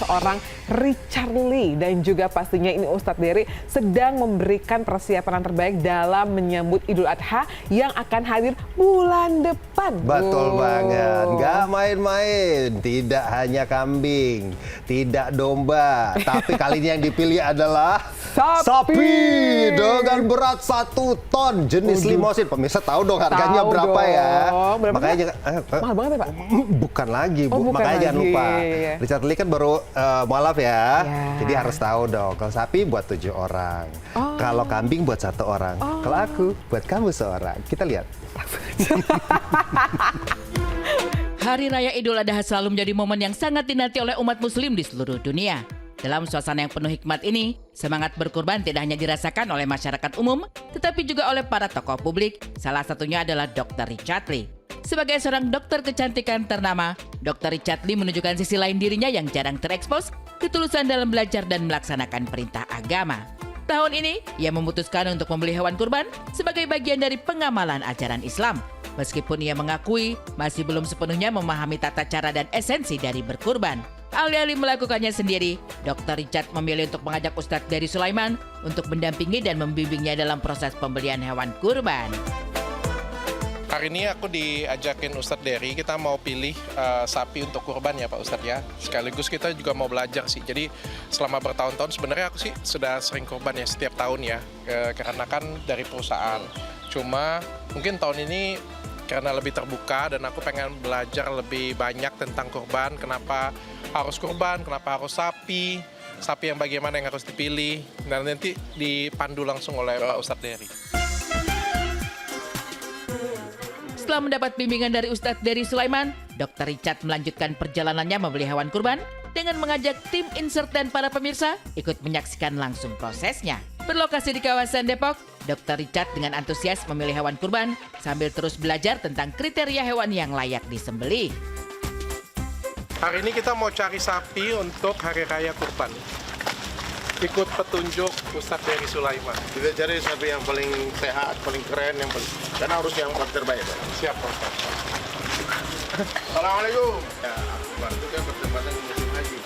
seorang Richard Lee. Dan juga pastinya ini Ustadz Dery sedang memberikan persiapan yang terbaik dalam menyambut Idul Adha yang akan hadir bulan depan. Betul banget, nggak main-main. Tidak hanya kambing, tidak domba, tapi kali ini yang dipilih adalah sapi dengan berat 1 ton jenis limosin. Pemirsa tahu dong harganya berapa ya? Berapa? Makanya mahal banget ya Pak? Bukan lagi, Bu. Bukan Makanya jangan lagi. lupa. Iya. Richard Lee kan baru mualaf ya. Ya. Jadi harus tahu dong. Kalau sapi buat 7 orang. Kalau kambing buat 1 orang. Kalau aku buat kamu seorang. Kita lihat. Hari Raya Idul Adha selalu menjadi momen yang sangat dinanti oleh umat muslim di seluruh dunia. Dalam suasana yang penuh hikmat ini, semangat berkurban tidak hanya dirasakan oleh masyarakat umum, tetapi juga oleh para tokoh publik. Salah satunya adalah Dr. Richard Lee. Sebagai seorang dokter kecantikan ternama, Dr. Richard Lee menunjukkan sisi lain dirinya yang jarang terekspos, ketulusan dalam belajar dan melaksanakan perintah agama. Tahun ini, ia memutuskan untuk membeli hewan kurban sebagai bagian dari pengamalan ajaran Islam. Meskipun ia mengakui masih belum sepenuhnya memahami tata cara dan esensi dari berkurban. Alih-alih melakukannya sendiri, Dr. Richard memilih untuk mengajak Ustadz Dery Sulaiman untuk mendampingi dan membimbingnya dalam proses pembelian hewan kurban. Hari ini aku diajakin Ustadz Dery, kita mau pilih sapi untuk kurban ya Pak Ustadz ya. Sekaligus kita juga mau belajar sih. Jadi selama bertahun-tahun sebenarnya aku sih sudah sering kurban ya setiap tahun ya. Karena kan dari perusahaan. Cuma mungkin tahun ini karena lebih terbuka dan aku pengen belajar lebih banyak tentang kurban. Kenapa harus kurban, kenapa harus sapi yang bagaimana yang harus dipilih. Dan nanti dipandu langsung oleh Pak Ustadz Dery. Setelah mendapat bimbingan dari Ustadz Dery Sulaiman, Dr. Richard melanjutkan perjalanannya membeli hewan kurban dengan mengajak tim insert dan para pemirsa ikut menyaksikan langsung prosesnya. Berlokasi di kawasan Depok, Dr. Richard dengan antusias memilih hewan kurban sambil terus belajar tentang kriteria hewan yang layak disembelih. Hari ini kita mau cari sapi untuk Hari Raya Kurban. Ikut petunjuk Ustadz Dery Sulaiman. Kita cari sapi yang paling sehat, paling keren, yang paling karena harus yang terbaik. Pak. Siap, Pak Ustadz. Assalamualaikum. Ya, bantu kan pertempatan musim haji.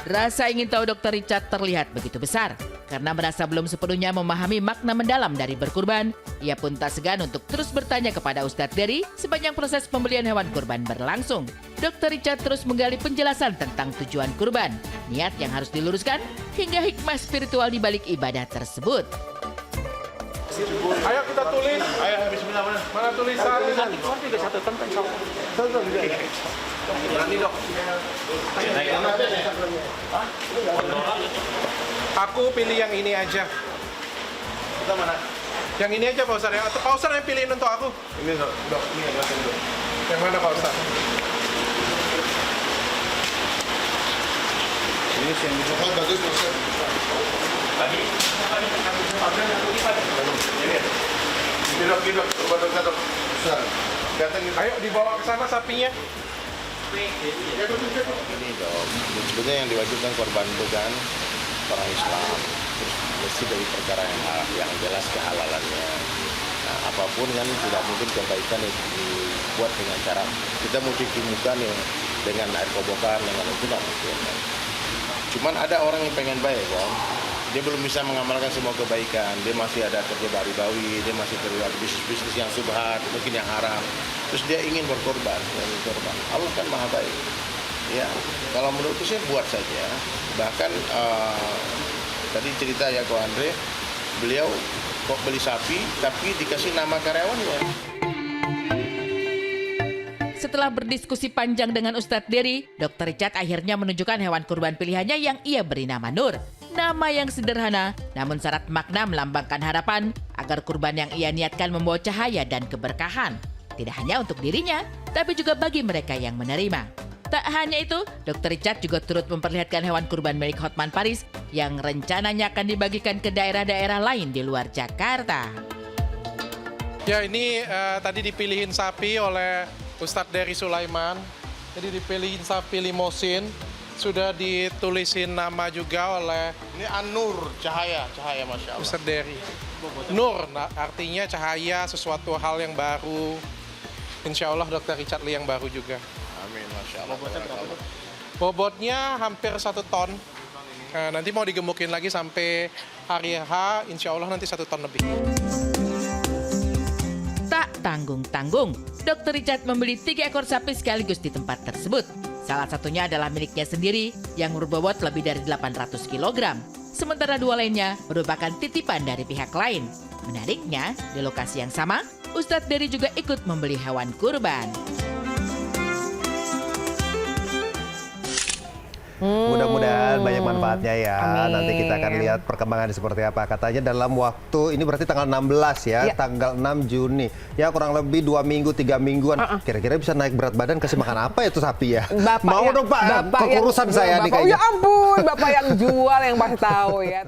Rasa ingin tahu Dr. Richard terlihat begitu besar. Karena merasa belum sepenuhnya memahami makna mendalam dari berkurban, ia pun tak segan untuk terus bertanya kepada Ustadz Dery sepanjang proses pembelian hewan kurban berlangsung. Dr. Richard terus menggali penjelasan tentang tujuan kurban, niat yang harus diluruskan, hingga hikmah spiritual di balik ibadah tersebut. Ayo kita tulis. Ayo, bismillah mana? Mana tulisan? Berani dok. Aku pilih yang ini aja. Kita mana? Yang ini aja Pak Ustadz ya. Atau Pak Ustadz yang pilihin untuk aku. Ini dok, ini ada dok. Yang mana Pak Ustadz? Ini sih yang bisa. Bagus Ustaz. Tadi. Ini dok, coba dok. Ustaz. Ayo dibawa ke sana sapinya. Ini dong, sebetulnya yang diwajibkan korban itu kan orang Islam, terus mesti dari perkara yang jelas kehalalannya. Nah, apapun kan tidak mungkin kebaikan yang dibuat dengan cara kita mau cuci muka nih dengan air kobokan, dengan itu tidak mungkin. Cuman ada orang yang pengen baik kan, dia belum bisa mengamalkan semua kebaikan, dia masih ada kerja bari-bawi, dia masih terlibat bisnis-bisnis yang subhat, mungkin yang haram. Terus dia ingin berkorban. Allah kan maha baik. Ya, kalau menurutku sih buat saja. Bahkan tadi cerita ya Ko Andre, beliau kok beli sapi tapi dikasih nama karyawannya. Setelah berdiskusi panjang dengan Ustadz Dery, Dr. Richard akhirnya menunjukkan hewan kurban pilihannya yang ia beri nama Nur. Nama yang sederhana, namun syarat makna melambangkan harapan agar kurban yang ia niatkan membawa cahaya dan keberkahan. Tidak hanya untuk dirinya, tapi juga bagi mereka yang menerima. Tak hanya itu, Dr. Richard juga turut memperlihatkan hewan kurban milik Hotman Paris yang rencananya akan dibagikan ke daerah-daerah lain di luar Jakarta. Ya, ini tadi dipilihin sapi oleh Ustadz Dery Sulaiman. Jadi dipilihin sapi limosin. Sudah ditulisin nama juga oleh Ini An-Nur, cahaya Masya Allah. Ustadz Dery. Nur, artinya cahaya, sesuatu hal yang baru. Insya Allah Dr. Richard Lee yang baru juga. Amin, Masya Allah. Bobotnya hampir 1 ton. Nah, nanti mau digemukin lagi sampai hari H, insya Allah nanti 1 ton lebih. Tak tanggung-tanggung, Dr. Richard membeli 3 ekor sapi sekaligus di tempat tersebut. Salah satunya adalah miliknya sendiri yang berbobot lebih dari 800 kg. Sementara 2 lainnya merupakan titipan dari pihak lain. Menariknya, di lokasi yang sama, Ustadz Dery juga ikut membeli hewan kurban. Mudah-mudahan banyak manfaatnya ya. Amin. Nanti kita akan lihat perkembangan seperti apa. Katanya dalam waktu, ini berarti tanggal 16 ya, tanggal 6 Juni. Ya kurang lebih 2 minggu, 3 mingguan. Kira-kira bisa naik berat badan, kasih makan apa ya itu sapi ya? Mau dong Pak, kekurusan saya nih Oh kayaknya. ya ampun, Bapak yang jual yang pasti tahu ya.